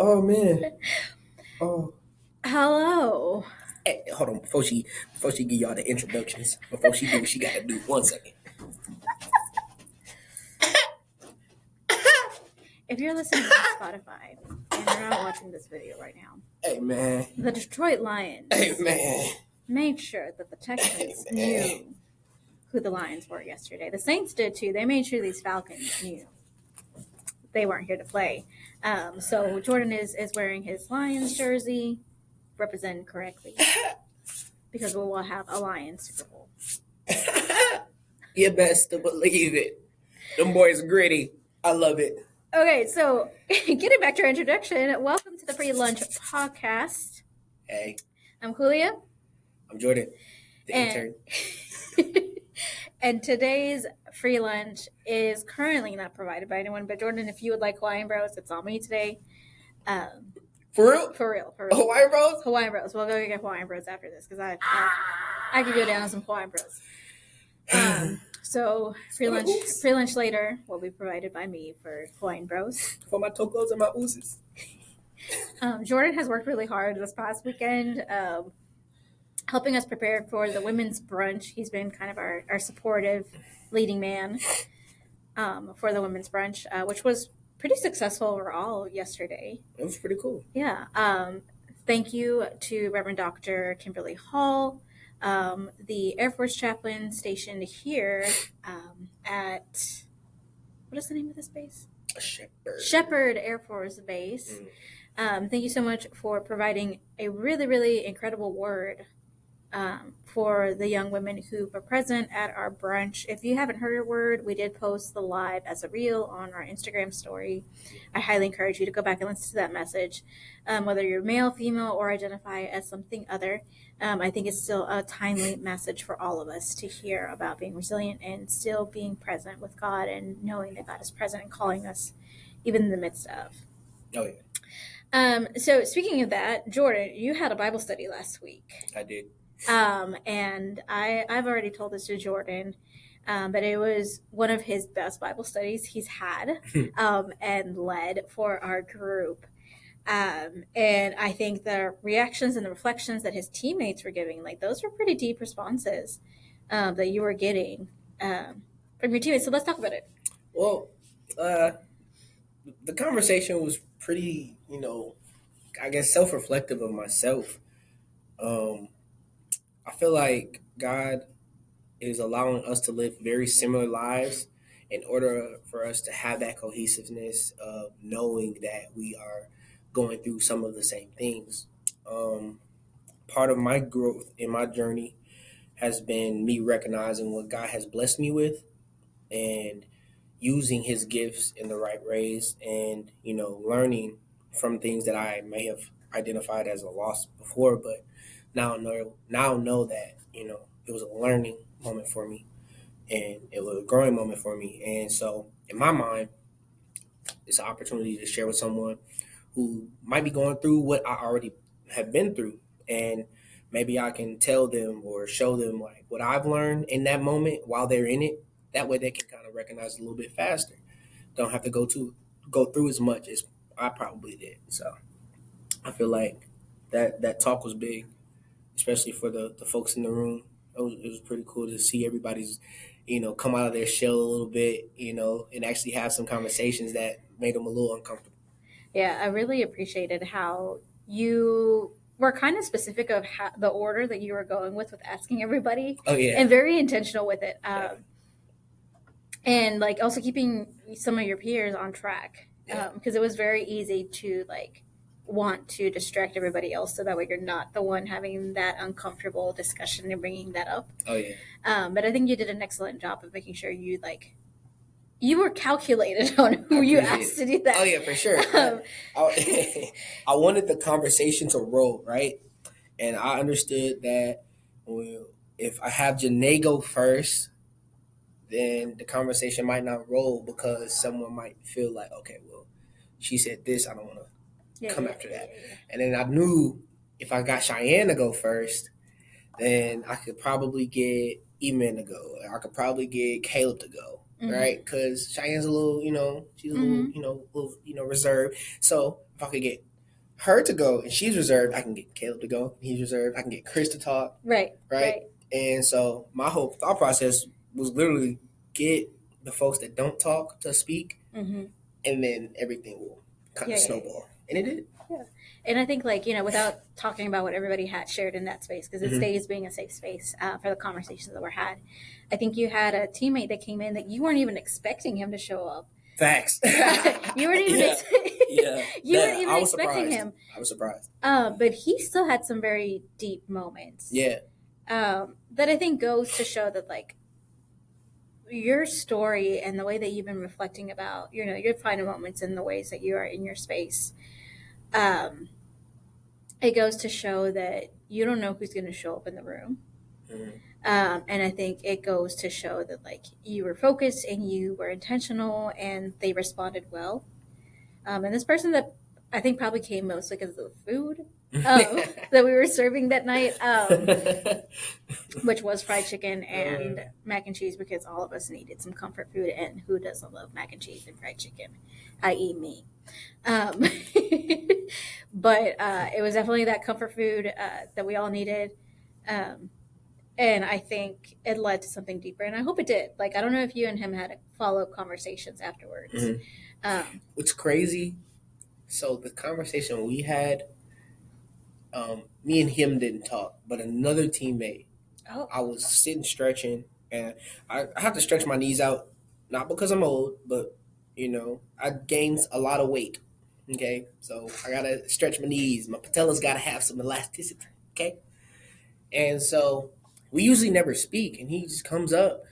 Oh man. Oh. Hello. Hey, hold on. Before she give y'all the introductions, before she do what she gotta do, 1 second. If you're listening on Spotify and you're not watching this video right now, Hey man. the Detroit Lions Hey man. made sure that the Texans Hey, man. knew who the Lions were yesterday. The Saints did too. They made sure these Falcons knew they weren't here to play. So Jordan is wearing his Lions jersey, represented correctly, because we will have a Lions Super Bowl. You best to believe it. Them boys gritty. I love it. Okay, so getting back to our introduction, welcome to the Free Lunch Podcast. Hey. I'm Julia. I'm Jordan, the intern. And today's free lunch is currently not provided by anyone, but Jordan, if you would like Hawaiian Bros, it's on me today. For real? For real. Hawaiian Bros? Hawaiian Bros. We'll go get Hawaiian Bros after this because I could go down on some Hawaiian Bros. So free lunch later will be provided by me for Hawaiian Bros. For my tocos and my oozes. Jordan has worked really hard this past weekend, helping us prepare for the women's brunch. He's been kind of our supportive leading man for the women's brunch, which was pretty successful overall yesterday. It was pretty cool. Yeah. Thank you to Reverend Dr. Kimberly Hall, the Air Force chaplain stationed here at, what is the name of this base? Shepherd Air Force Base. Thank you so much for providing a really, really incredible word for the young women who were present at our brunch. If you haven't heard her word, we did post the live as a reel on our Instagram story. I highly encourage you to go back and listen to that message. Whether you're male, female, or identify as something other, I think it's still a timely message for all of us to hear about being resilient and still being present with God and knowing that God is present and calling us even in the midst of. Oh, yeah. So speaking of that, Jordan, you had a Bible study last week. I did. And I've already told this to Jordan, but it was one of his best Bible studies he's had and led for our group. And I think the reactions and the reflections that his teammates were giving, like those were pretty deep responses that you were getting from your teammates. So let's talk about it. Well, the conversation was pretty, I guess self-reflective of myself. I feel like God is allowing us to live very similar lives in order for us to have that cohesiveness of knowing that we are going through some of the same things. Part of my growth in my journey has been me recognizing what God has blessed me with and using his gifts in the right ways and, learning from things that I may have identified as a loss before, but now know that, it was a learning moment for me and it was a growing moment for me. And so in my mind, it's an opportunity to share with someone who might be going through what I already have been through. And maybe I can tell them or show them like what I've learned in that moment while they're in it. That way they can kind of recognize it a little bit faster. Don't have to go through as much as I probably did. So I feel like that talk was big, especially for the folks in the room. It was pretty cool to see everybody's, come out of their shell a little bit, and actually have some conversations that made them a little uncomfortable. Yeah, I really appreciated how you were kind of specific of the order that you were going with asking everybody. Oh, yeah. And very intentional with it. And like also keeping some of your peers on track. Because it was very easy to like want to distract everybody else so that way you're not the one having that uncomfortable discussion and bringing that up. Oh, yeah. But I think you did an excellent job of making sure you were calculated on who you asked to do that. Oh, yeah, for sure. I wanted the conversation to roll, right? And I understood that if I have Janae go first, then the conversation might not roll because someone might feel like, okay, well, she said this, I don't want to come after that. Yeah. And then I knew if I got Cheyenne to go first, then I could probably get Eman to go. I could probably get Caleb to go, right? Because Cheyenne's a little, she's a little, reserved. So if I could get her to go and she's reserved, I can get Caleb to go. He's reserved. I can get Chris to talk. Right. Right. And so my whole thought process was literally get the folks that don't talk to speak, Mm-hmm. and then everything will kind of snowball. And it did. Yeah. And I think, like, without talking about what everybody had shared in that space, because it stays being a safe space for the conversations that were had, I think you had a teammate that came in that you weren't even expecting him to show up. Facts. You weren't even you weren't even expecting him. I was surprised. But he still had some very deep moments. Yeah. That I think goes to show that, like, your story and the way that you've been reflecting about, your final moments and the ways that you are in your space, it goes to show that you don't know who's going to show up in the room. Mm-hmm. And I think it goes to show that, like, you were focused and you were intentional and they responded well. And this person that I think probably came mostly because of the food that we were serving that night, which was fried chicken and mac and cheese, because all of us needed some comfort food, and who doesn't love mac and cheese and fried chicken, i.e. me. But it was definitely that comfort food that we all needed. And I think it led to something deeper, and I hope it did. Like, I don't know if you and him had follow-up conversations afterwards. Mm-hmm. What's crazy, so the conversation we had, me and him didn't talk, but another teammate, I was sitting stretching, and I have to stretch my knees out, not because I'm old, but, I gained a lot of weight, okay? So I got to stretch my knees. My patellas got to have some elasticity, okay? And so we usually never speak, and he just comes up,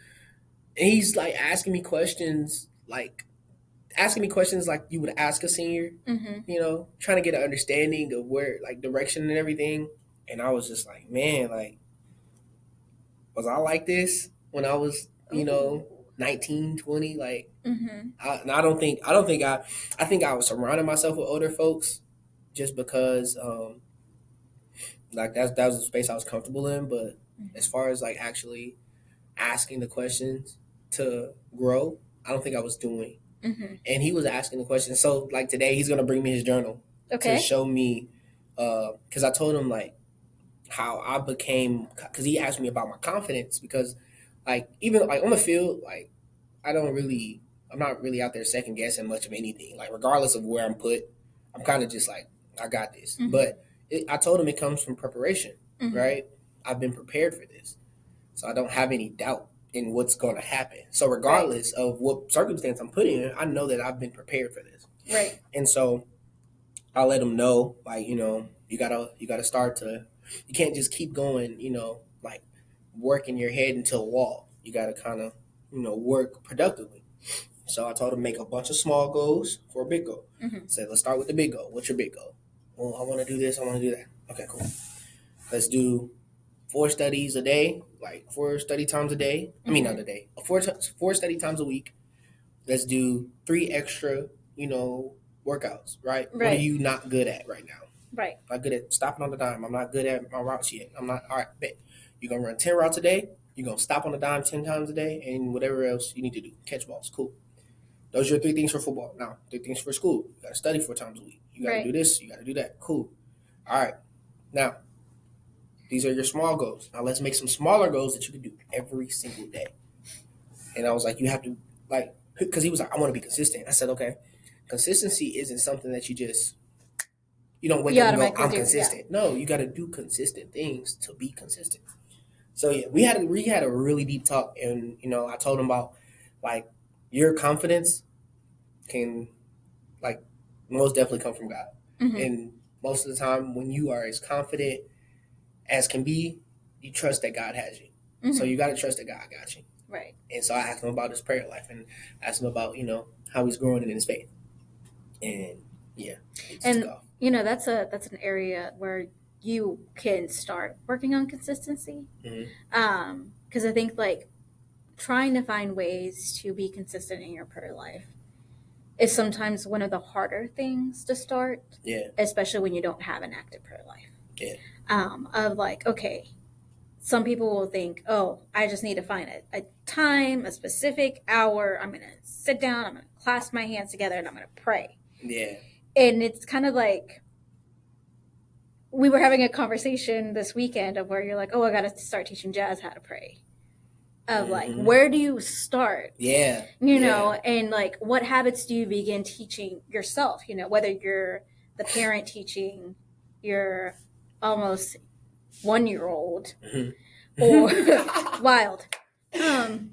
and he's, like, asking me questions like you would ask a senior, trying to get an understanding of where, like, direction and everything. And I was just like, man, like, was I like this when I was, 19, 20? Like, I think I was surrounding myself with older folks just because, like, that was the space I was comfortable in. But as far as, like, actually asking the questions to grow, I don't think I was doing. And he was asking the questions. So, like, today he's gonna bring me his journal to show me, because I told him, like, how I became, because he asked me about my confidence, because, like, even, like, on the field, like, I'm not really out there second guessing much of anything. Like, regardless of where I'm put, I'm kind of just like, I got this. But I told him it comes from preparation, right? I've been prepared for this, so I don't have any doubt in what's going to happen. So regardless of what circumstance I'm put in, I know that I've been prepared for this. Right. And so I let him know, like, you gotta start to, you can't just keep going, like, working your head into a wall. You gotta kind of, work productively. So I told him make a bunch of small goals for a big goal. Said, let's start with the big goal. What's your big goal? Well, I want to do this. I want to do that. Okay, cool. Let's do 4 studies a day, like 4 study times a day. I mean, not a day, 4 study times a week. Let's do 3 extra, workouts, right? What are you not good at right now? Right. Not good at stopping on the dime. I'm not good at my routes yet. I'm not, all right, bet. You're going to run 10 routes a day. You're going to stop on the dime 10 times a day, and whatever else you need to do. Catch balls. Cool. Those are your 3 things for football. Now, 3 things for school. You got to study 4 times a week. You got to do this. You got to do that. Cool. All right. Now, these are your small goals. Now, let's make some smaller goals that you can do every single day. And I was like, you have to, like, because he was like, I want to be consistent. I said, okay. Consistency isn't something that you don't wake up and go, I'm consistent. Yeah. No, you got to do consistent things to be consistent. So yeah, we had a really deep talk, and I told him about, like, your confidence can, like, most definitely come from God, and most of the time when you are as confident as can be, you trust that God has you. So you got to trust that God got you. Right. And so I asked him about his prayer life and asked him about how he's growing in his faith, and yeah, and that's an area where you can start working on consistency. Because I think, like, trying to find ways to be consistent in your prayer life is sometimes one of the harder things to start. Yeah. Especially when you don't have an active prayer life. Yeah. Of, like, okay, some people will think, oh, I just need to find a time, a specific hour. I'm going to sit down, I'm going to clasp my hands together, and I'm going to pray. Yeah. And it's kind of like, we were having a conversation this weekend of where you're like, oh, I got to start teaching Jazz how to pray. Of like, where do you start? Yeah. You know, and like, what habits do you begin teaching yourself? You know, whether you're the parent teaching your almost 1-year-old or wild,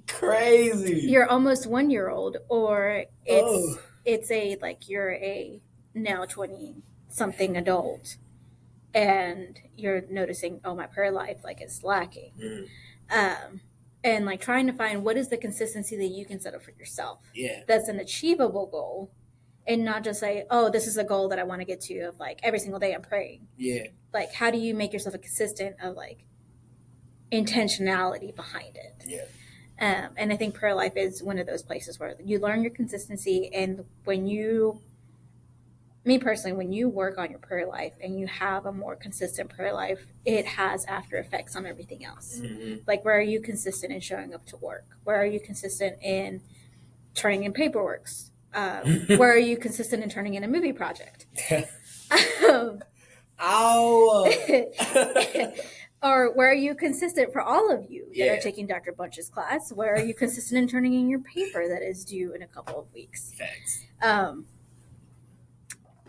crazy. you're almost 1-year-old, or it's a like you're a now 20 something adult, and you're noticing, oh, my prayer life like is lacking. And like trying to find what is the consistency that you can set up for yourself. Yeah. That's an achievable goal, and not just say, oh, this is a goal that I want to get to of like every single day I'm praying. Yeah. Like, how do you make yourself a consistent of like intentionality behind it? Yeah. And I think prayer life is one of those places where you learn your consistency. And when you, me personally, when you work on your prayer life and you have a more consistent prayer life, it has after effects on everything else. Like, where are you consistent in showing up to work? Where are you consistent in turning in paperwork? Where are you consistent in turning in a movie project? Ow. Or where are you consistent for all of you that are taking Dr. Bunch's class? Where are you consistent in turning in your paper that is due in a couple of weeks? Facts.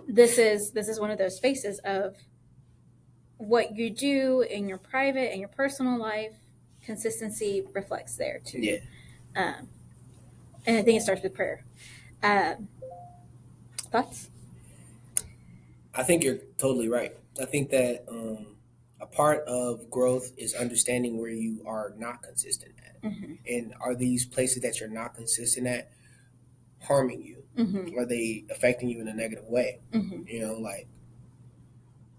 This is one of those spaces of what you do in your private and your personal life. Consistency reflects there too. Yeah. And I think it starts with prayer. Thoughts? I think you're totally right. I think that a part of growth is understanding where you are not consistent at. And are these places that you're not consistent at harming you? Are they affecting you in a negative way? You know, like,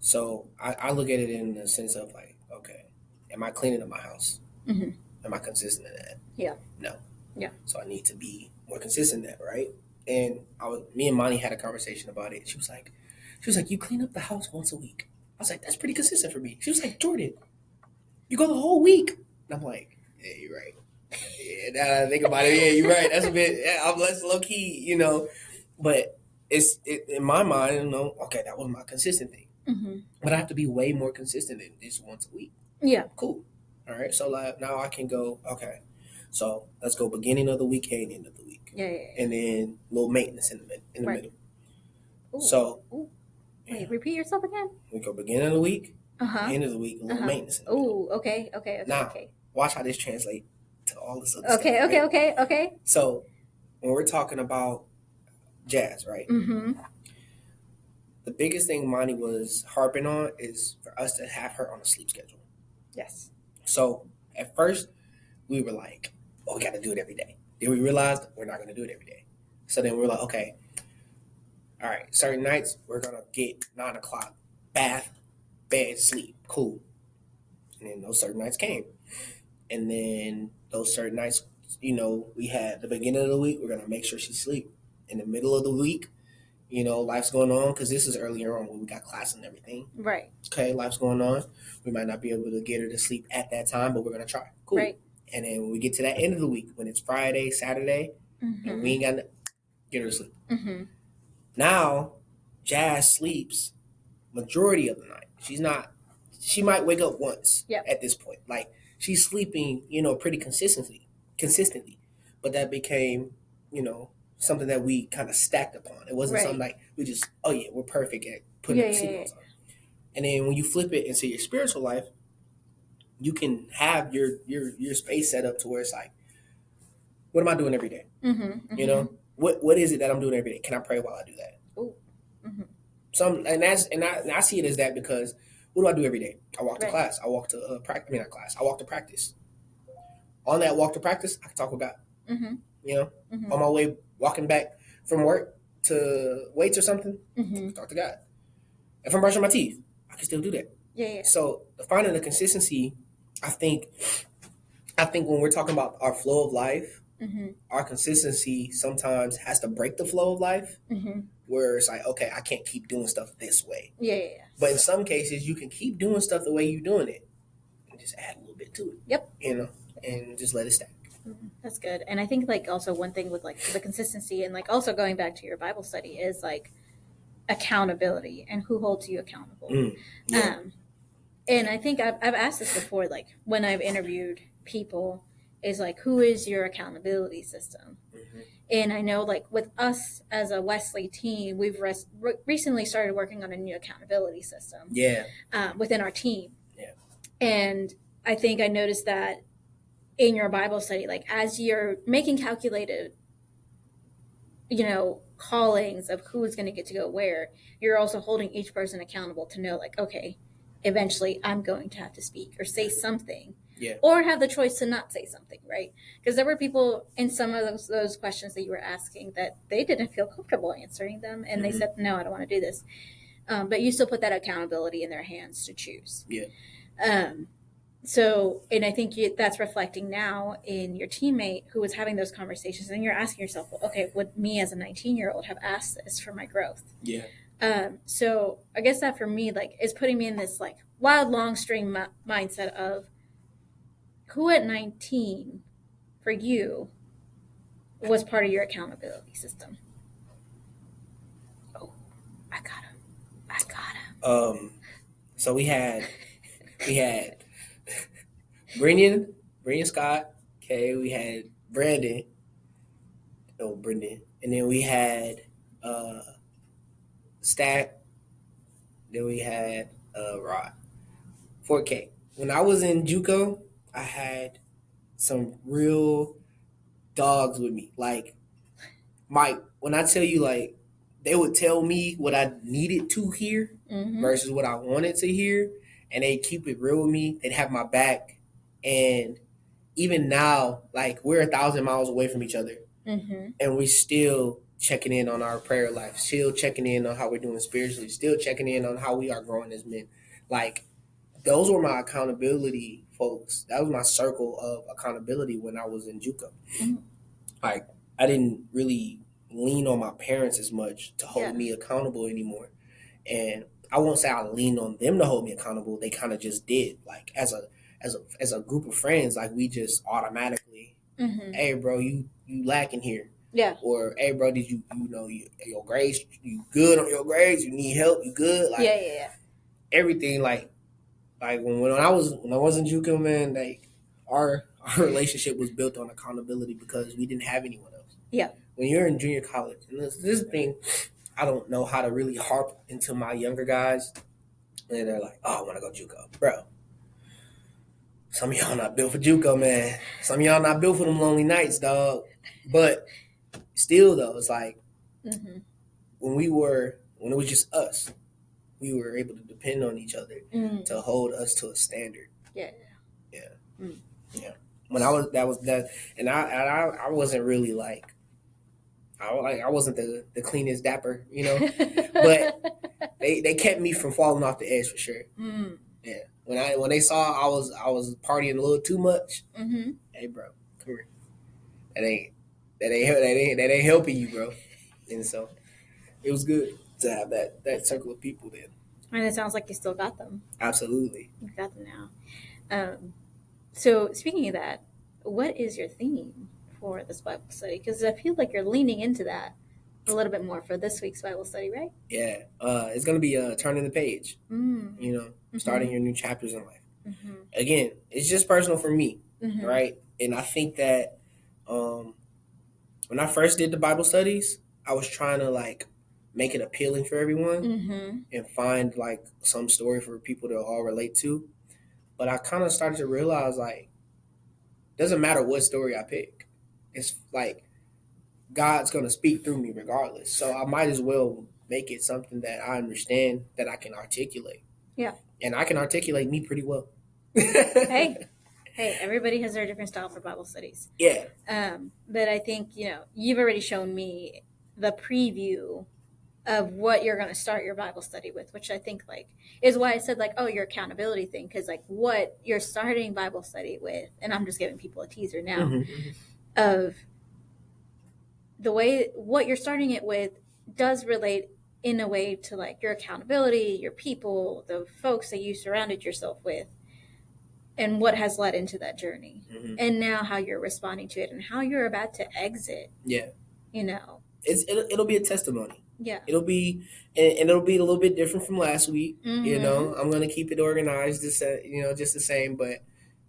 so I look at it in the sense of like, okay, am I cleaning up my house? Am I consistent in that? Yeah. No. Yeah. So I need to be more consistent in that, right? And me and Monty had a conversation about it. She was like, you clean up the house once a week. I was like, that's pretty consistent for me. She was like, Jordan, you go the whole week. And I'm like, yeah, you're right. Yeah, now that I think about it, yeah, you're right. That's a bit, I'm less low key, you know. But it's in my mind, you know, okay, that was my consistent thing. But I have to be way more consistent than just once a week. Yeah. Cool. All right. So like, now I can go, okay, so let's go beginning of the week and end of the week. Yeah. And then a little maintenance in the middle. Ooh. So. Ooh. Wait, repeat yourself again? We go beginning of the week, end of the week, a little maintenance. Oh, okay. Now, watch how this translates to all this other stuff. Okay. So, when we're talking about Jazz, right? The biggest thing Monty was harping on is for us to have her on a sleep schedule. Yes. So, at first, we were like, oh, we got to do it every day. Then we realized we're not going to do it every day. So then we're like, okay, all right, certain nights we're going to get 9 o'clock, bath, bed, sleep, cool. And then those certain nights came. And then those certain nights, you know, we had the beginning of the week, we're going to make sure she sleep. In the middle of the week, you know, life's going on, because this is earlier on when we got class and everything. Right. Okay, life's going on. We might not be able to get her to sleep at that time, but we're going to try. Cool. Right. And then when we get to that end of the week, when it's Friday, Saturday, and we ain't got to get her to sleep. Now, Jazz sleeps majority of the night. She might wake up once at this point. Like, she's sleeping, you know, pretty consistently. But that became, you know, something that we kind of stacked upon. It wasn't something like we just, oh yeah, we're perfect at putting the seatbelts on. And then when you flip it into your spiritual life, you can have your space set up to where it's like, what am I doing every day? You know, what is it that I'm doing every day? Can I pray while I do that? And I see it as that because what do I do every day? I walk to class. I walk to practice. I walk to practice. On that walk to practice, I can talk with God. You know, on my way walking back from work to weights or something, I can talk to God. If I'm brushing my teeth, I can still do that. Yeah. So finding the consistency, I think when we're talking about our flow of life, our consistency sometimes has to break the flow of life. Where it's like, okay, I can't keep doing stuff this way. Yeah. But in some cases, you can keep doing stuff the way you're doing it, and just add a little bit to it. Yep. You know, and just let it stack. That's good. And I think like also one thing with like the consistency and like also going back to your Bible study is like accountability and who holds you accountable. Yeah. And I think I've asked this before, like when I've interviewed people, is like, who is your accountability system? Mm-hmm. And I know, like with us as a Wesley team, we've recently started working on a new accountability system. Yeah. Within our team. Yeah. And I think I noticed that in your Bible study, like as you're making calculated, callings of who's going to get to go where, you're also holding each person accountable to know, like, okay, eventually I'm going to have to speak or say something. Yeah. Or have the choice to not say something, right? Because there were people in some of those questions that you were asking that they didn't feel comfortable answering them, and they said, no, I don't want to do this. But you still put that accountability in their hands to choose. Yeah. So, and I think that's reflecting now in your teammate who was having those conversations, and you're asking yourself, well, okay, would me as a 19-year-old have asked this for my growth? Yeah. So I guess that for me, like, is putting me in this like wild long string mindset of who at 19 for you was part of your accountability system. Oh, I got him. So we had Brendan Scott. Okay, we had Brendan, and then we had Stat. Then we had Rod. 4K. When I was in JUCO, I had some real dogs with me. Like Mike, when I tell you, like, they would tell me what I needed to hear versus what I wanted to hear, and they keep it real with me. They'd have my back, and even now, like, we're 1,000 miles away from each other, and we still checking in on our prayer life, still checking in on how we're doing spiritually, still checking in on how we are growing as men. Like, those were my accountability folks. That was my circle of accountability when I was in JUCO. Like, I didn't really lean on my parents as much to hold me accountable anymore. And I won't say I leaned on them to hold me accountable. They kind of just did. Like, as a group of friends, like, we just automatically, hey, bro, you lacking here. Yeah. Or, hey, bro, did your grades, you good on your grades? You need help? You good? Like, yeah. Everything, like when I was in JUCO, man, like our relationship was built on accountability because we didn't have anyone else. Yeah. When you're in junior college, and this thing, I don't know how to really harp into my younger guys, and they're like, "Oh, I want to go JUCO, bro." Some of y'all not built for JUCO, man. Some of y'all not built for them lonely nights, dog. But still, though, it's like when it was just us, we were able to depend on each other to hold us to a standard. Yeah. When I wasn't really like, I wasn't the cleanest dapper, but they kept me from falling off the edge for sure. Yeah. When they saw I was partying a little too much, hey, bro, come here. That ain't helping you, bro. And so it was good to have that circle of people then. And it sounds like you still got them. Absolutely. You got them now. So speaking of that, what is your theme for this Bible study? Because I feel like you're leaning into that a little bit more for this week's Bible study, right? Yeah. It's going to be turning the page, starting your new chapters in life. Again, it's just personal for me, right? And I think that when I first did the Bible studies, I was trying to like make it appealing for everyone and find like some story for people to all relate to. But I kind of started to realize, like, doesn't matter what story I pick. It's like God's going to speak through me regardless. So I might as well make it something that I understand, that I can articulate. Yeah. And I can articulate me pretty well. Hey, everybody has their different style for Bible studies. Yeah. But I think, you've already shown me the preview of what you're going to start your Bible study with, which I think like is why I said like, oh, your accountability thing. Cause like what you're starting Bible study with, and I'm just giving people a teaser now of the way what you're starting it with does relate in a way to like your accountability, your people, the folks that you surrounded yourself with, and what has led into that journey. And now how you're responding to it and how you're about to exit. Yeah. It'll be a testimony. Yeah. It'll be and it'll be a little bit different from last week. Mm-hmm. I'm gonna keep it organized, just the same, but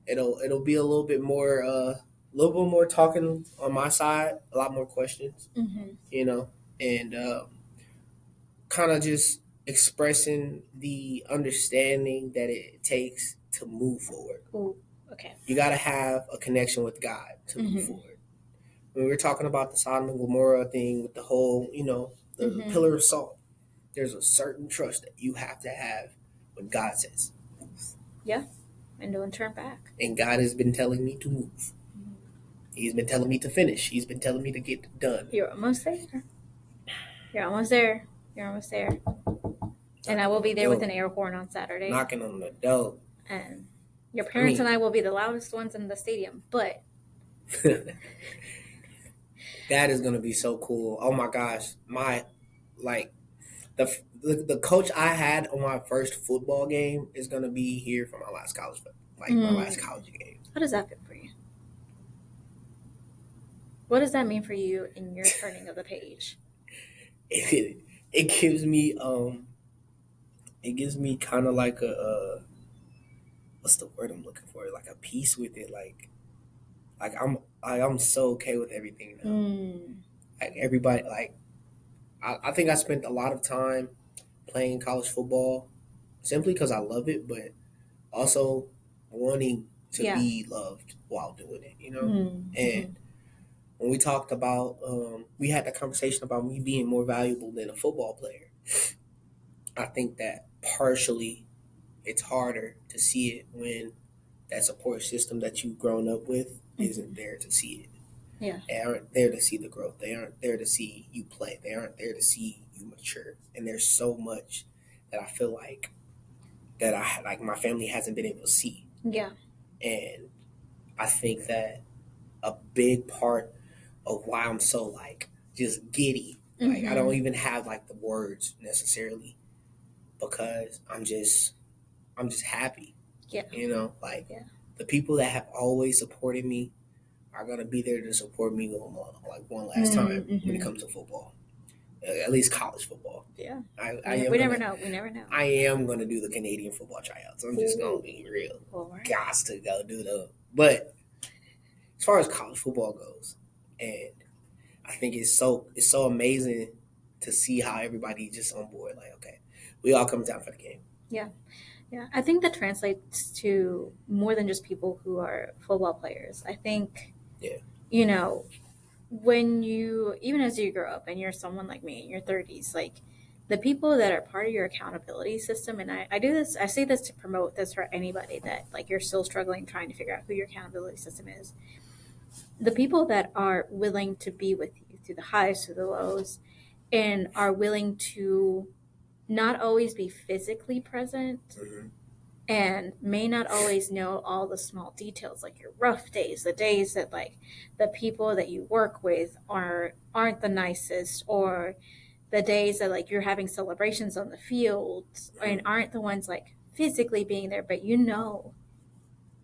it'll be a little bit more, a little bit more talking on my side, a lot more questions, Mm-hmm. and kind of just expressing the understanding that it takes to move forward. Ooh, okay. You got to have a connection with God to move Mm-hmm. forward. When we're talking about the Sodom and Gomorrah thing with the whole, the Mm-hmm. pillar of salt, there's a certain trust that you have to have when God says, Yeah. And don't turn back. and God has been telling me to move. Mm-hmm. He's been telling me to finish. He's been telling me to get done. You're almost there. You're almost there. You're almost there. And I Knocking will on be the there with door. an air horn on Saturday. Knocking on the door. And your I parents and mean, I will be the loudest ones in the stadium. But that is gonna be so cool. Oh my gosh, like the coach I had on my first football game is gonna be here for my last college game. how does that feel for you? What does that mean for you in your turning of the page? It, it gives me kind of like what's the word I'm looking for? Like a peace with it. I'm so okay with everything now. Mm. Like everybody, like I think I spent a lot of time playing college football simply because I love it, but also wanting to Yeah. be loved while doing it. Mm-hmm. And when we talked about, we had that conversation about me being more valuable than a football player. I think that partially it's harder to see it when that support system that you've grown up with isn't there to see it. Yeah. They aren't there to see the growth. They aren't there to see you play. They aren't there to see you mature. And there's so much that I feel that my family hasn't been able to see. Yeah. And I think that a big part of why I'm so just giddy. Like I don't even have the words necessarily because I'm just happy. Yeah. Yeah. The people that have always supported me are gonna be there to support me one last time when it Mm-hmm. comes to football. At least college football. Yeah. I am We never gonna know. We never know. I am gonna do the Canadian football tryouts. I'm just gonna be real. All right. Gots to go do them. But as far as college football goes, and I think it's so amazing to see how everybody just on board. Like, okay, we all come down for the game. Yeah. Yeah. I think that translates to more than just people who are football players. I think, Yeah. When you, even as you grow up and you're someone like me in your 30s, like the people that are part of your accountability system, and I say this to promote this for anybody that like you're still struggling trying to figure out who your accountability system is. The people that are willing to be with you through the highs, through the lows, and are willing to not always be physically present Mm-hmm. and may not always know all the small details, like your rough days, the days that like the people that you work with aren't the nicest, or the days that like you're having celebrations on the field and aren't the ones like physically being there, but you know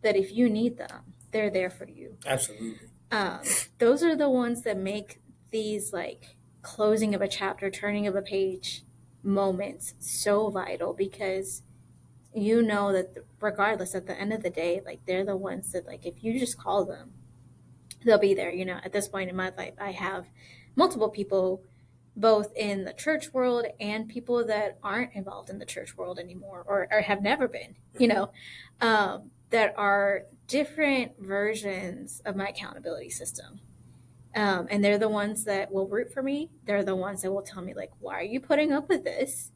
that if you need them, they're there for you. Absolutely. Those are the ones that make these like closing of a chapter, turning of a page moments so vital, because you know that regardless at the end of the day, like they're the ones that like if you just call them, they'll be there. At this point in my life, I have multiple people both in the church world and people that aren't involved in the church world anymore, or have never been, that are different versions of my accountability system. And they're the ones that will root for me. They're the ones that will tell me like, why are you putting up with this?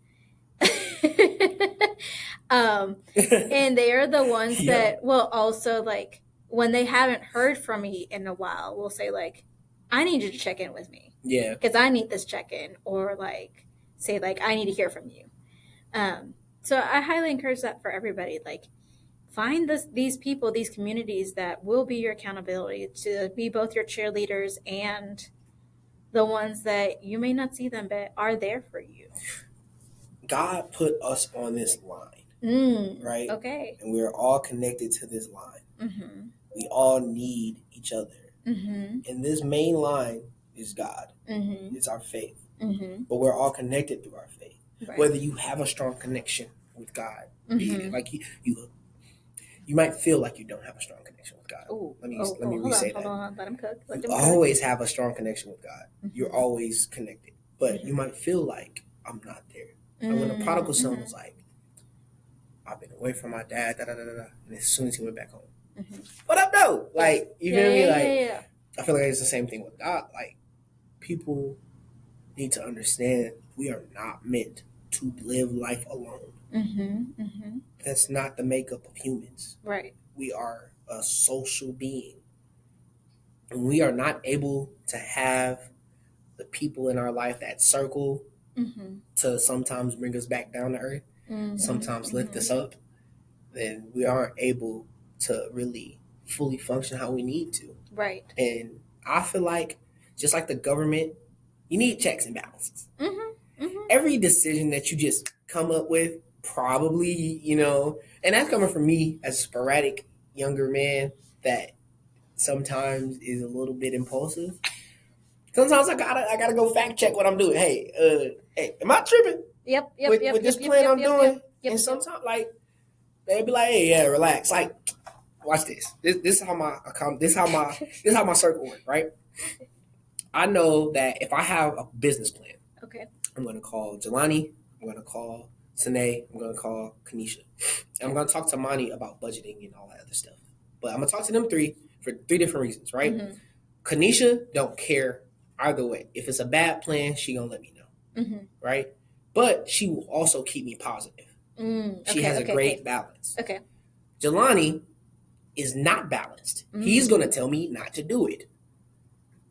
And they are the ones Yeah. that will also like when they haven't heard from me in a while will say like, I need you to check in with me Yeah. because I need this check-in, or like say like I need to hear from you. So I highly encourage that for everybody. Like find these people, these communities that will be your accountability, to be both your cheerleaders and the ones that you may not see them but are there for you. God put us on this line, right? Okay. And we're all connected to this line. Mm-hmm. We all need each other. Mm-hmm. And this main line is God. Mm-hmm. It's our faith. Mm-hmm. but we're all connected through our faith. Right. Whether you have a strong connection with God, Mm-hmm. like you might feel like you don't have a strong connection with God. Oh, Let me oh, let oh, me hold on, re-say hold that. on. Let him cook. Let You him cook. always have a strong connection with God. You're Mm-hmm. always connected, but Mm-hmm. you might feel like I'm not there. And when the prodigal son Mm-hmm. was like, I've been away from my dad, da da da da, and as soon as he went back home, Mm-hmm. what up, though? Yeah. Like, you Yeah, feel me? yeah, yeah, Like, yeah. I feel like it's the same thing with God. Like, people need to understand we are not meant to live life alone. Mm-hmm. Mm-hmm. That's not the makeup of humans. Right. We are a social being. And we are not able to have the people in our life that circle Mm-hmm. to sometimes bring us back down to earth, Mm-hmm. sometimes lift Mm-hmm. us up, then we aren't able to really fully function how we need to. Right. And I feel like, just like the government, you need checks and balances. Mm-hmm. Mm-hmm. Every decision that you just come up with, probably, and that's coming from me as a sporadic younger man that sometimes is a little bit impulsive. Sometimes I gotta go fact check what I'm doing. Hey, am I tripping Yep. Yep. with Yep. this Yep. Yep. plan Yep. I'm Yep. Yep. doing? Yep. And sometimes like they be like, hey, yeah, relax. Like, watch this. This is how my account. This is how my circle work. Right. I know that if I have a business plan, Okay. I'm gonna call Jelani. I'm gonna call Sine. I'm gonna call Kanisha. And I'm gonna talk to Mani about budgeting and all that other stuff. But I'm gonna talk to them three for three different reasons. Right. Mm-hmm. Kanisha don't care either way. If it's a bad plan, she gonna let me know, Mm-hmm. right? But she will also keep me positive. She Okay. has a Okay. great Okay. balance. Okay. Jelani is not balanced. He's gonna tell me not to do it,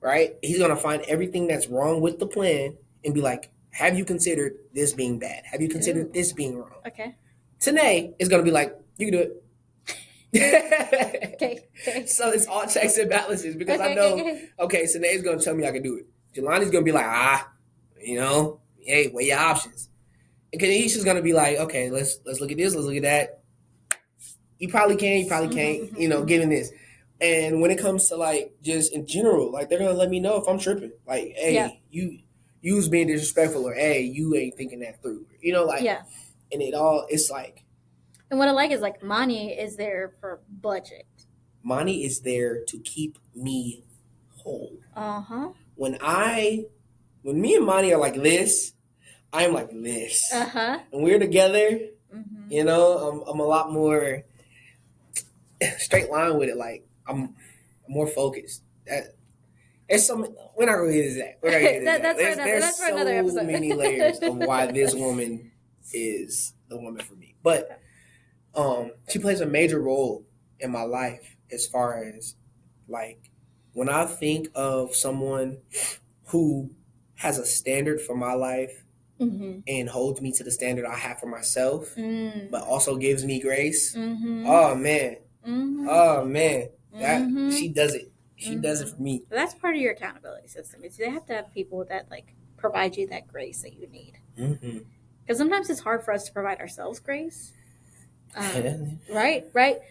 right? He's gonna find everything that's wrong with the plan and be like, "Have you considered this being bad? Have you considered this being wrong?" Okay. Tanae is gonna be like, "You can do it." Okay. Okay. So it's all checks and balances because I Okay. know, Okay. okay, Sanae's gonna tell me I can do it. Jelani's gonna be like, hey, weigh your options. And Kanisha's gonna be like, okay, let's look at this, let's look at that. You probably can, you probably can't, given this. And when it comes to like just in general, like they're gonna let me know if I'm tripping. Like, Yeah. hey, you was being disrespectful, or hey, you ain't thinking that through. Like, Yeah. and it's like And what I like is like money is there for budget. money is there to keep me whole. Uh-huh. When me and Monty are like this, I'm like this. Uh-huh. And we're together, Mm-hmm. I'm a lot more straight line with it. Like I'm more focused. There's some we're not gonna get into that. We're not gonna get into that. There's for another so episode. many layers of why this woman is the woman for me. But she plays a major role in my life as far as like when I think of someone who has a standard for my life Mm-hmm. and holds me to the standard I have for myself, Mm. but also gives me grace. Mm-hmm. Oh man, Mm-hmm. that Mm-hmm. she does it. She does it Mm-hmm. for me. That's part of your accountability system. Is they have to have people that like provide you that grace that you need. Mm-hmm. Because sometimes it's hard for us to provide ourselves grace. Right.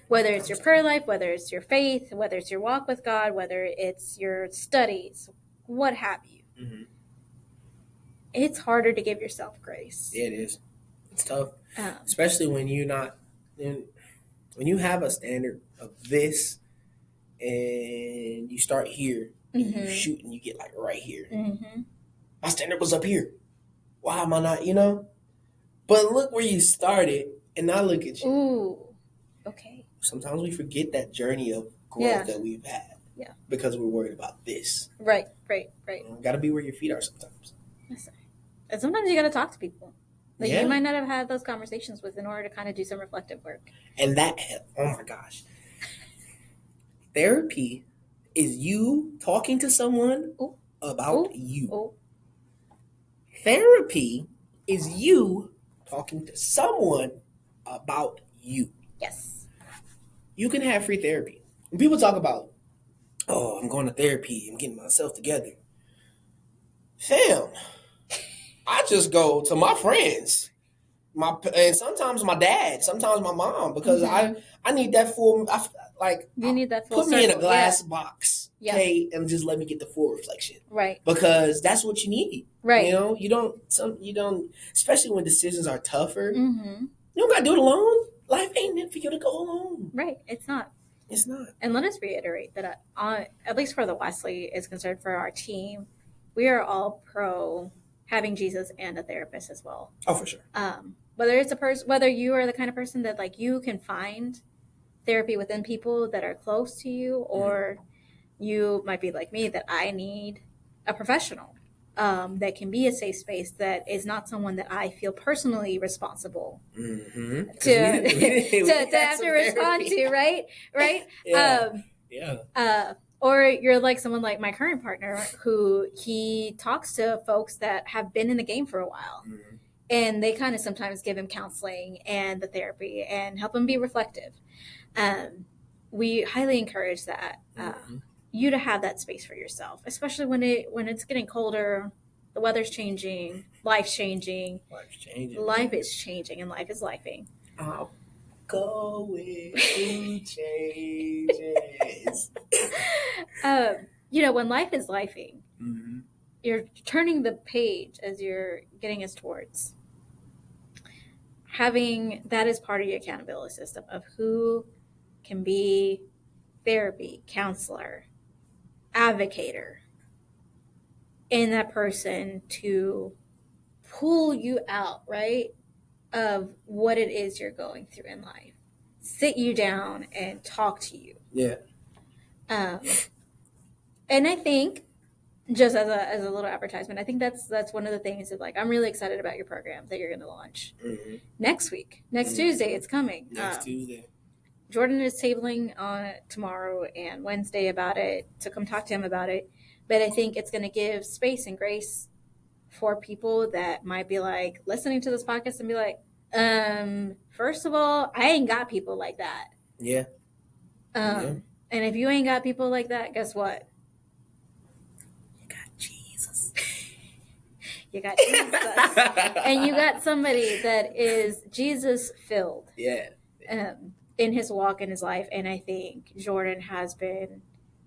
Whether it's your prayer life, whether it's your faith, whether it's your walk with God, whether it's your studies, what have you. Mm-hmm. It's harder to give yourself grace. Yeah, it is. It's tough, especially when you're not. When you have a standard of this, and you start here, and you shoot, and you get like right here. Mm-hmm. My standard was up here. Why am I not? But look where you started, and now look at you. Ooh. Okay. Sometimes we forget that journey of growth that we've had. Yeah. Because we're worried about this. Right. Got to be where your feet are sometimes. And sometimes you got to talk to people that Yeah. you might not have had those conversations with in order to kind of do some reflective work. And that, oh my gosh. Therapy is you talking to someone about you. Ooh. Therapy is you talking to someone about you. Yes. You can have free therapy. When people talk about, oh, I'm going to therapy, I'm getting myself together. Fam, I just go to my friends And sometimes my dad, sometimes my mom, because Mhm. I need that full. You need that full Put me in a circle. glass box, Yeah. okay, and just let me get the full reflection, Right. because that's what you need. Right. You don't, especially when decisions are tougher. Mm-hmm. You don't gotta do it alone. Life ain't meant for you to go alone. Right. It's not. It's not. And let us reiterate that, at least for the Wesley is concerned, for our team, we are all pro having Jesus and a therapist as well. Oh, for sure. Whether it's a person, whether you are the kind of person that like you can find therapy within people that are close to you, or you might be like me that I need a professional that can be a safe space, that is not someone that I feel personally responsible Mm-hmm. to to have to respond to, right? Yeah. Yeah. Or you're like someone like my current partner, who he talks to folks that have been in the game for a while, Mm-hmm. and they kind of sometimes give him counseling and the therapy and help him be reflective. um, we highly encourage that, you to have that space for yourself, especially when it's getting colder, the weather's changing, life's changing, Life's changing. life is changing, and life is lifing. I'll go through changes. When life is lifing, Mm-hmm. you're turning the page as you're getting us towards having that as part of your accountability system of who can be therapy, counselor, advocator in that person to pull you out, right, of what it is you're going through in life, sit you down and talk to you. Yeah. Um, and I think, just as a little advertisement, I think that's one of the things that, like, I'm really excited about your program that you're going to launch next week, next Tuesday. It's coming. Next Tuesday. Jordan is tabling on it tomorrow and Wednesday about it, to come talk to him about it. But I think it's going to give space and grace for people that might be like listening to this podcast and be like, first of all, I ain't got people like that. Yeah. And if you ain't got people like that, guess what? You got Jesus. You got Jesus. And you got somebody that is Jesus filled. Yeah. In his walk in his life. And I think Jordan has been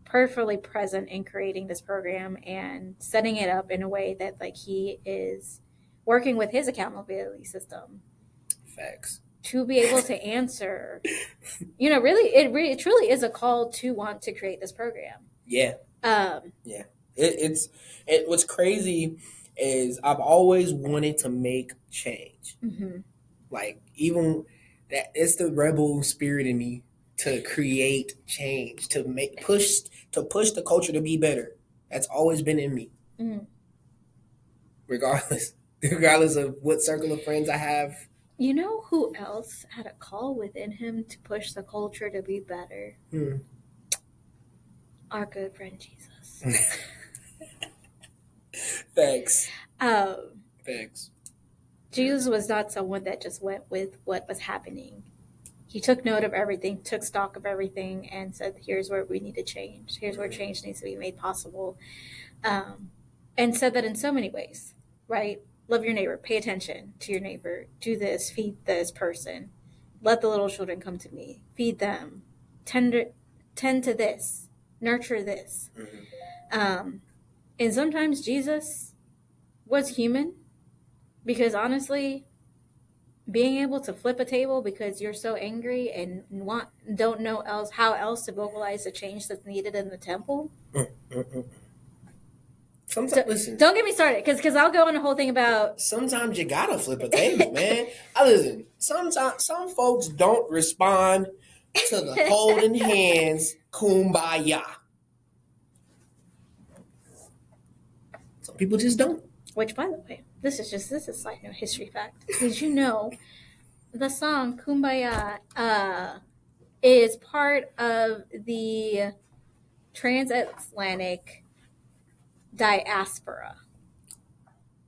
perfectly present in creating this program and setting it up in a way that, like, he is working with his accountability system. Facts. To be able to answer, really, it truly is a call to want to create this program. Yeah. Yeah. What's crazy is I've always wanted to make change. Mm-hmm. Like, even that, it's the rebel spirit in me to create change, to push the culture to be better. That's always been in me. Mm-hmm. Regardless of what circle of friends I have. You know who else had a call within him to push the culture to be better? Our good friend Jesus. Thanks. Thanks. Jesus was not someone that just went with what was happening. He took note of everything, took stock of everything, and said, here's where we need to change. Here's where change needs to be made possible. And said that in so many ways, right? Love your neighbor. Pay attention to your neighbor. Do this. Feed this person. Let the little children come to me. Feed them. Tend to this. Nurture this. And sometimes Jesus was human, because honestly, being able to flip a table because you're so angry and don't know how else to vocalize the change that's needed in the temple. Sometimes, listen. Don't get me started, because I'll go on a whole thing about. Sometimes you gotta flip a table, man. Listen. Sometimes some folks don't respond to the holding hands, kumbaya. Some people just don't. Which, by the way, this is side note history fact. Did you know the song "Kumbaya" is part of the transatlantic diaspora?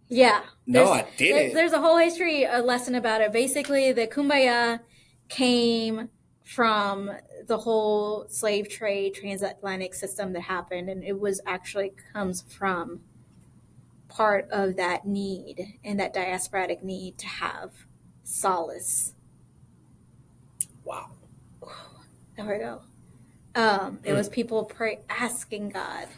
Yeah. No, I didn't. There's a whole history lesson about it. Basically, the Kumbaya came from the whole slave trade transatlantic system that happened, and it was actually comes from part of that need and that diasporic need to have solace. Wow. There we go. It was people asking God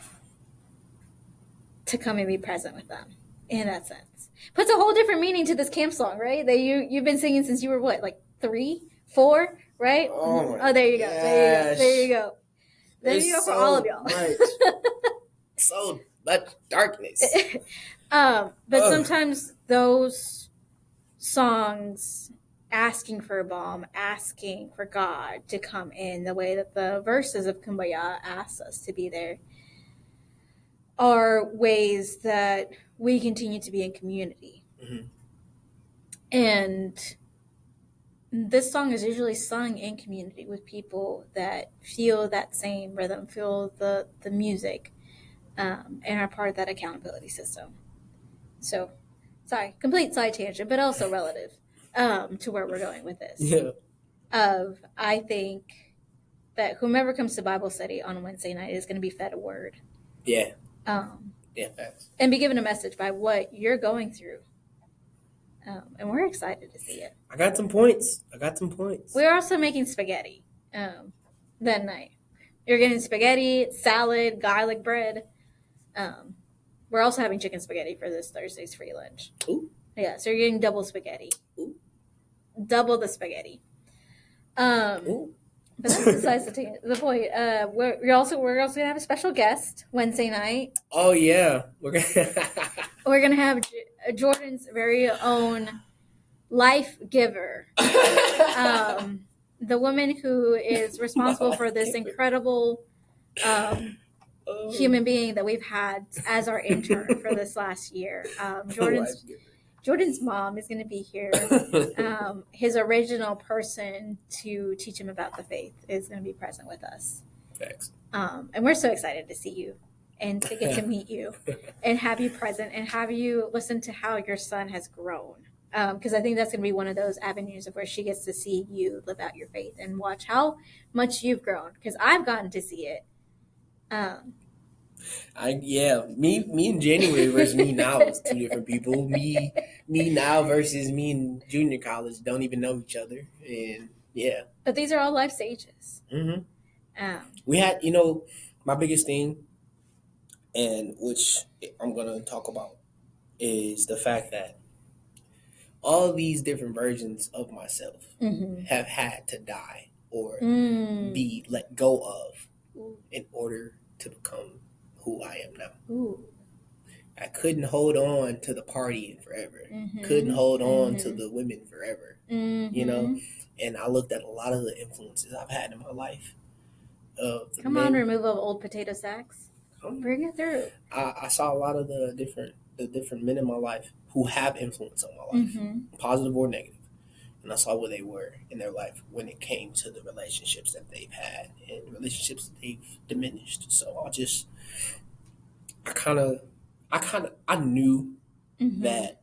to come and be present with them in that sense. Puts a whole different meaning to this camp song, right? That you've been singing since you were what, like 3, 4, right? Oh, there you go. There you go. There There's you go for all of so y'all. so much darkness. But sometimes those songs asking for a balm, asking for God to come in the way that the verses of Kumbaya ask us to be there, are ways that we continue to be in community. Mm-hmm. And this song is usually sung in community with people that feel that same rhythm, feel the music, and are part of that accountability system. So, sorry, complete side tangent, but also relative to where we're going with this. Yeah. I think that whomever comes to Bible study on a Wednesday night is going to be fed a word. Yeah. Yeah, facts. And be given a message by what you're going through. And we're excited to see it. I got some points. We're also making spaghetti that night. You're getting spaghetti, salad, garlic bread. We're also having chicken spaghetti for this Thursday's free lunch. Ooh. Yeah, so you're getting double spaghetti. Ooh. Double the spaghetti. Ooh. But that's besides the point. We're also gonna have a special guest Wednesday night. Oh yeah, we're gonna have Jordan's very own life giver, the woman who is responsible for this incredible human being that we've had as our intern for this last year. Jordan's mom is going to be here. His original person to teach him about the faith is going to be present with us. Thanks. And we're so excited to see you and to get to meet you and have you present and have you listen to how your son has grown. Because I think that's going to be one of those avenues of where she gets to see you live out your faith and watch how much you've grown. Because I've gotten to see it. Me in January versus me now is two different people. Me now versus me in junior college don't even know each other, and yeah. But these are all life stages. Mm-hmm. We had, my biggest thing, and which I'm gonna talk about, is the fact that all these different versions of myself have had to die or be let go of in order to become who I am now. Ooh. I couldn't hold on to the partying forever. Couldn't hold on to the women forever. And I looked at a lot of the influences I've had in my life. Come on, remove old potato sacks. Bring it through. I saw a lot of the different men in my life who have influence on my life, positive or negative. And I saw where they were in their life when it came to the relationships that they've had and relationships that they've diminished. So I knew that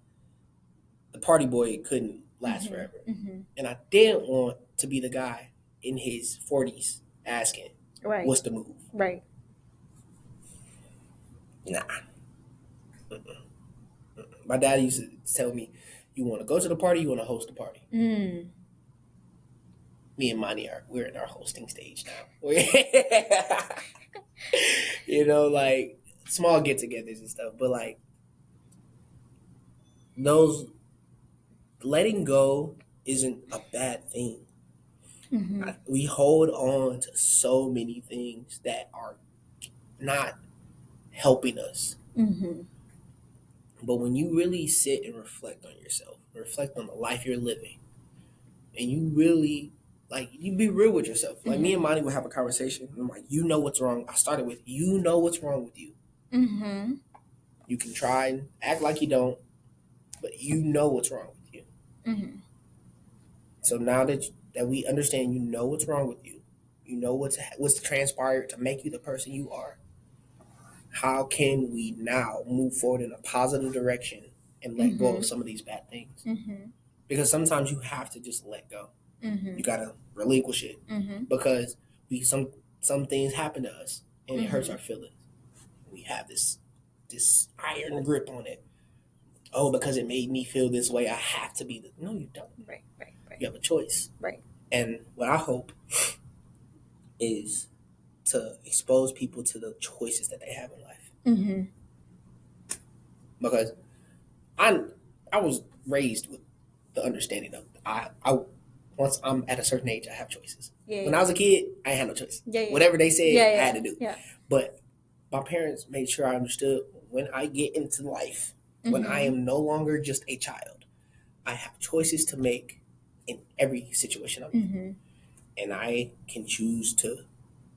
the party boy couldn't last forever. And I didn't want to be the guy in his 40s asking, what's the move? Right. Nah. My dad used to tell me, you want to go to the party, you want to host the party. Me and Monty we're in our hosting stage now. Like small get-togethers and stuff, but like those letting go isn't a bad thing. We hold on to so many things that are not helping us. But when you really sit and reflect on yourself, reflect on the life you're living, and you really, you be real with yourself. Like me and Monty would have a conversation. And I'm like, you know what's wrong. I started with, you know what's wrong with you. You can try and act like you don't, but you know what's wrong with you. So now that we understand, you know what's wrong with you. You know what's transpired to make you the person you are. How can we now move forward in a positive direction and let go of some of these bad things? Because sometimes you have to just let go. You gotta relinquish it because some things happen to us and it hurts our feelings. We have this iron grip on it, oh, because it made me feel this way, I have to be. No, you don't. Right, right, right, You have a choice. right. And what I hope is to expose people to the choices that they have in life. Mm-hmm. Because I I was raised with the understanding of I once I'm at a certain age, I have choices. Yeah, When yeah, I was a kid, I had no choice. yeah, yeah, Whatever they said, yeah, I had yeah, to do. yeah. But my parents made sure I understood when I get into life, when I Mm-hmm. am no longer just a child, I have choices to make in every situation I'm in. Mm-hmm. And I can choose to,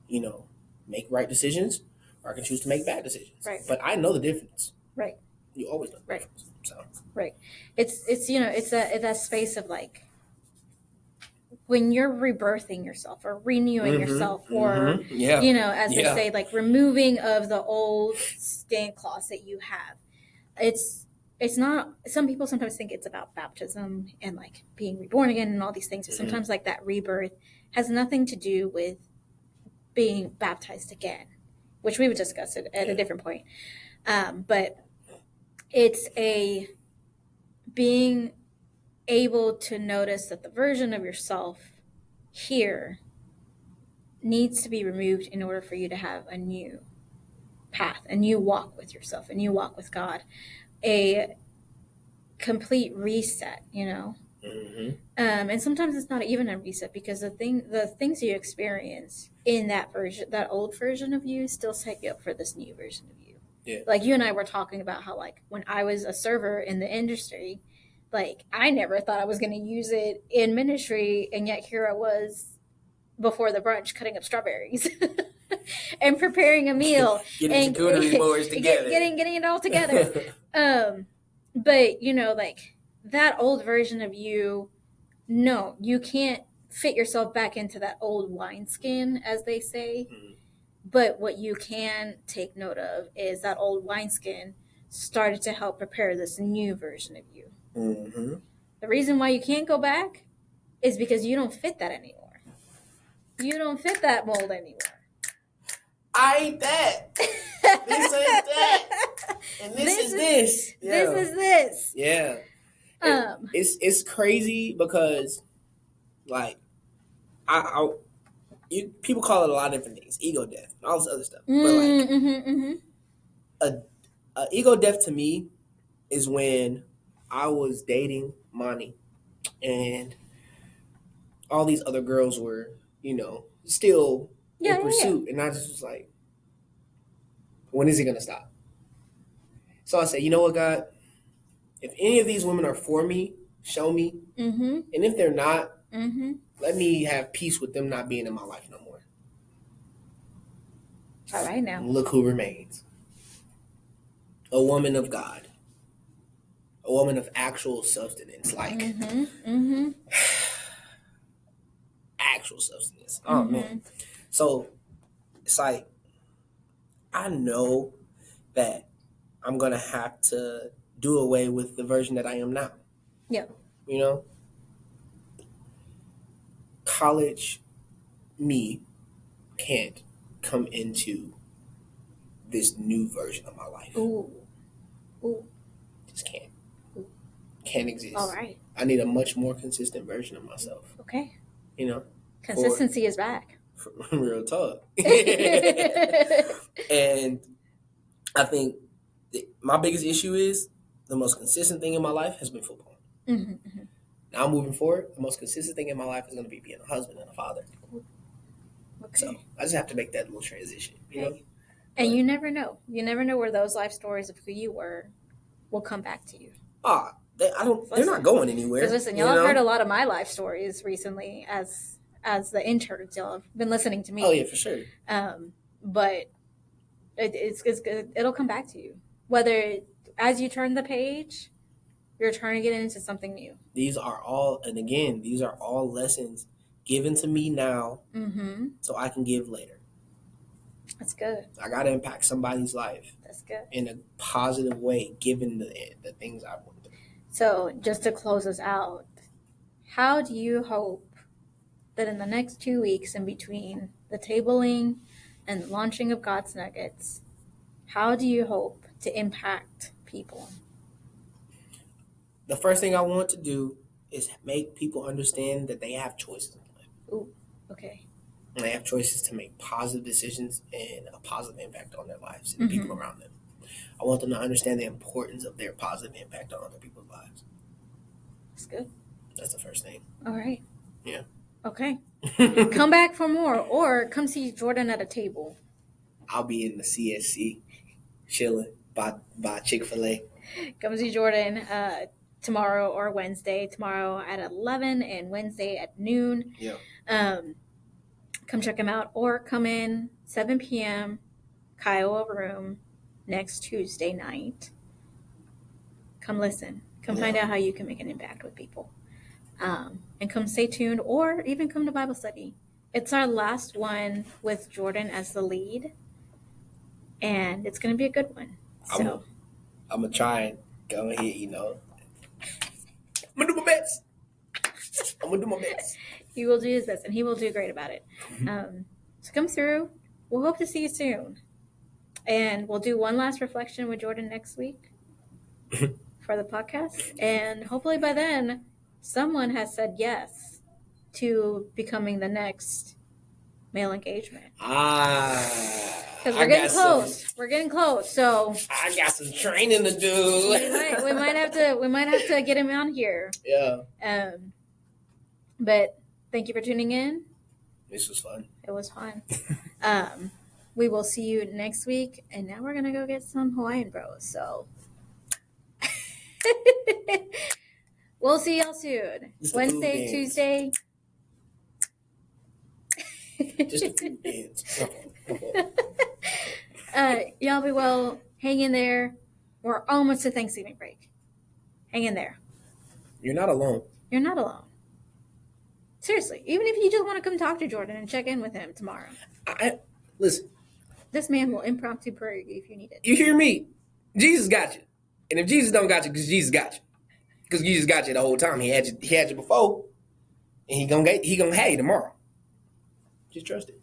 you know, make right decisions or I can choose to make bad decisions. Right, But I know the difference. right, You always know the right, difference. So, right. It's it's that space of like when you're rebirthing yourself or renewing yourself or yeah. as they Yeah. say, like removing of the old skin cloths that you have. It's not, some people sometimes think it's about baptism and like being reborn again and all these things, but Mm-hmm. sometimes like that rebirth has nothing to do with being baptized again, which we would discuss it at a Yeah. different point. But it's a being able to notice that the version of yourself here needs to be removed in order for you to have a new path, a new walk with yourself, a new walk with God, a complete reset, Mm-hmm. And sometimes it's not even a reset because the things you experience in that version, that old version of you, still set you up for this new version of you. Yeah. Like you and I were talking about how like when I was a server in the industry, like I never thought I was going to use it in ministry, and yet here I was before the brunch cutting up strawberries and preparing a meal Getting and charcuterie boards together. getting it all together. But like that old version of you, no, you can't fit yourself back into that old wineskin, as they say. Mhm. But what you can take note of is that old wineskin started to help prepare this new version of you. Mm-hmm. The reason why you can't go back is because you don't fit that anymore. You don't fit that mold anymore. I ain't that. This ain't that. And this is this. Yeah. This is this. Yeah. It's crazy because like I people call it a lot of different things, ego death, and all this other stuff. But like a ego death to me is when I was dating Monty and all these other girls were, still in pursuit, and I just was like, when is it gonna stop? So I said, you know what, God, if any of these women are for me, show me, and if they're not, let me have peace with them not being in my life no more. All right now. And look who remains. A woman of God. A woman of actual substance. Like actual substance. Oh man. So it's like I know that I'm gonna have to do away with the version that I am now. Yeah. You know? College me can't come into this new version of my life. Ooh. Just can't. Can't exist. All right. I need a much more consistent version of myself. Okay. Consistency is back. For real talk. And I think my biggest issue is the most consistent thing in my life has been football. Now moving forward, the most consistent thing in my life is going to be being a husband and a father. Okay. So I just have to make that little transition, you know? And you never know. You never know where those life stories of who you were will come back to you. They're not going anywhere. Because listen, y'all have heard a lot of my life stories recently as the interns. Y'all have been listening to me. Oh yeah, for sure. But it's good. It'll come back to you. Whether as you turn the page, you're turning it into something new. These are all lessons given to me now, so I can give later. That's good. I got to impact somebody's life. That's good. In a positive way, given the things I've went through. So, just to close us out, how do you hope that in the next 2 weeks in between the tabling and the launching of God's Nuggets, how do you hope to impact people? The first thing I want to do is make people understand that they have choices in life. Ooh, okay. And they have choices to make positive decisions and a positive impact on their lives and the people around them. I want them to understand the importance of their positive impact on other people's lives. That's good. That's the first thing. All right. Yeah. Okay. Come back for more, or come see Jordan at a table. I'll be in the CSC chilling by Chick-fil-A. Come see Jordan tomorrow or Wednesday. Tomorrow at 11 and Wednesday at noon. Yeah. Come check him out, or come in 7 p.m. Kiowa room next Tuesday night. Come listen. Come find out how you can make an impact with people. And come stay tuned, or even come to Bible study. It's our last one with Jordan as the lead, and it's going to be a good one. So I'm going to try and go ahead, I'm going to do my best. I'm going to do my best. He will do his best, and he will do great about it. So come through. We'll hope to see you soon. And we'll do one last reflection with Jordan next week for the podcast. And hopefully by then, someone has said yes to becoming the next male engagement. Because we're getting close. We're getting close. So I got some training to do. we might have to get him on here. Yeah. But thank you for tuning in. This was fun. It was fun. We will see you next week, and now we're gonna go get some Hawaiian Bros. So we'll see y'all soon. Wednesday, Tuesday. Just a few days. Y'all be well. Hang in there. We're almost to Thanksgiving break. Hang in there. You're not alone. You're not alone. Seriously, even if you just want to come talk to Jordan and check in with him tomorrow. Listen. This man will impromptu pray if you need it. You hear me? Jesus got you. And if Jesus don't got you, because Jesus got you. Because Jesus got you the whole time. He had you before. And he gonna have you tomorrow. Just trust it.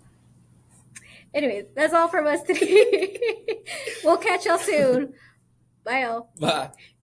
Anyways, that's all from us today. We'll catch y'all soon. Bye, y'all. Bye.